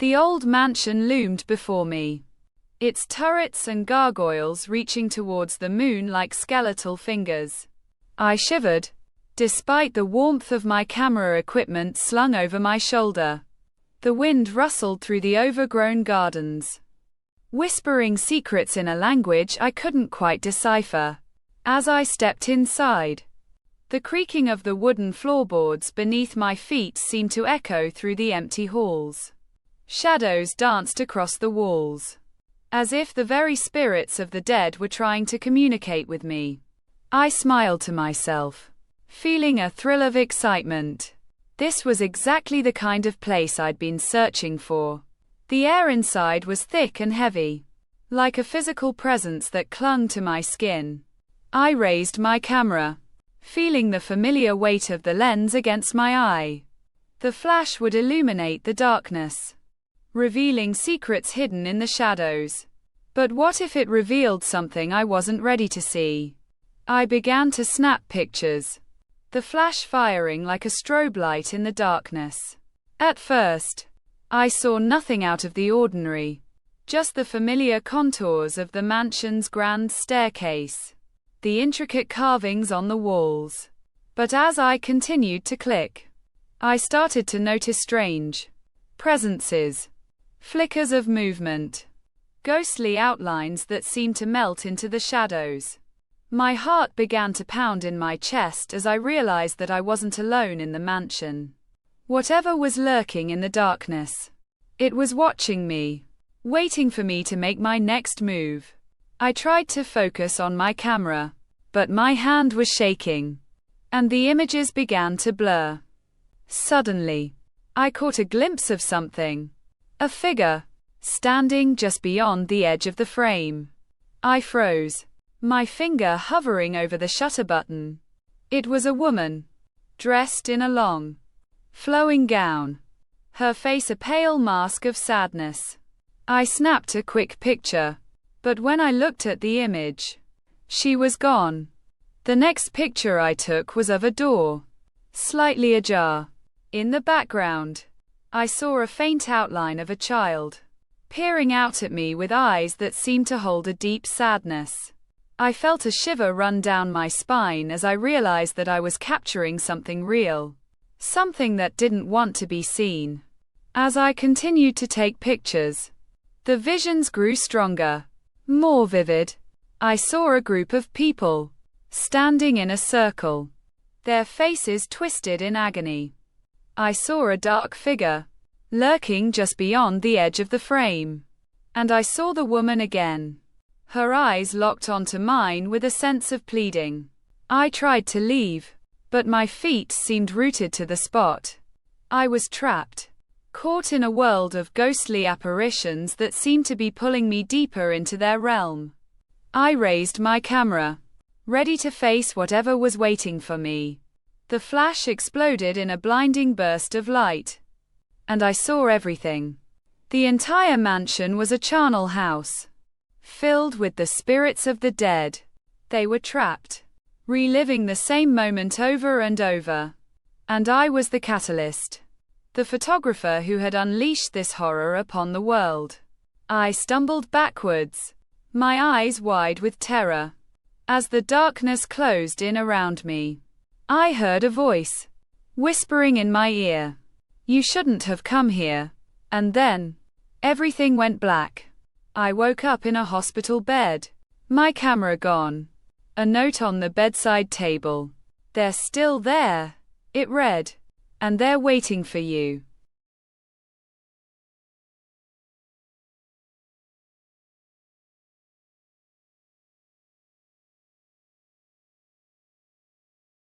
The old mansion loomed before me, its turrets and gargoyles reaching towards the moon like skeletal fingers. I shivered, despite the warmth of my camera equipment slung over my shoulder. The wind rustled through the overgrown gardens, whispering secrets in a language I couldn't quite decipher. As I stepped inside, the creaking of the wooden floorboards beneath my feet seemed to echo through the empty halls. Shadows danced across the walls, as if the very spirits of the dead were trying to communicate with me. I smiled to myself, feeling a thrill of excitement. This was exactly the kind of place I'd been searching for. The air inside was thick and heavy, like a physical presence that clung to my skin. I raised my camera, feeling the familiar weight of the lens against my eye. The flash would illuminate the darkness, revealing secrets hidden in the shadows. But what if it revealed something I wasn't ready to see? I began to snap pictures, the flash firing like a strobe light in the darkness. At first, I saw nothing out of the ordinary, just the familiar contours of the mansion's grand staircase, the intricate carvings on the walls. But as I continued to click, I started to notice strange presences, flickers of movement, ghostly outlines that seemed to melt into the shadows. My heart began to pound in my chest as I realized that I wasn't alone in the mansion. Whatever was lurking in the darkness, it was watching me, waiting for me to make my next move. I tried to focus on my camera, but my hand was shaking, and the images began to blur. Suddenly, I caught a glimpse of something, a figure, standing just beyond the edge of the frame. I froze, my finger hovering over the shutter button. It was a woman, dressed in a long, flowing gown, her face a pale mask of sadness. I snapped a quick picture, but when I looked at the image, she was gone. The next picture I took was of a door, slightly ajar. In the background, I saw a faint outline of a child, peering out at me with eyes that seemed to hold a deep sadness. I felt a shiver run down my spine as I realized that I was capturing something real, something that didn't want to be seen. As I continued to take pictures, the visions grew stronger, more vivid. I saw a group of people, standing in a circle, their faces twisted in agony. I saw a dark figure, lurking just beyond the edge of the frame. And I saw the woman again. Her eyes locked onto mine with a sense of pleading. I tried to leave, but my feet seemed rooted to the spot. I was trapped, caught in a world of ghostly apparitions that seemed to be pulling me deeper into their realm. I raised my camera, ready to face whatever was waiting for me. The flash exploded in a blinding burst of light, and I saw everything. The entire mansion was a charnel house, filled with the spirits of the dead. They were trapped, reliving the same moment over and over. And I was the catalyst, the photographer who had unleashed this horror upon the world. I stumbled backwards, my eyes wide with terror. As the darkness closed in around me, I heard a voice, whispering in my ear, "You shouldn't have come here." And then, everything went black. I woke up in a hospital bed, my camera gone. A note on the bedside table. "They're still there," it read. "And they're waiting for you."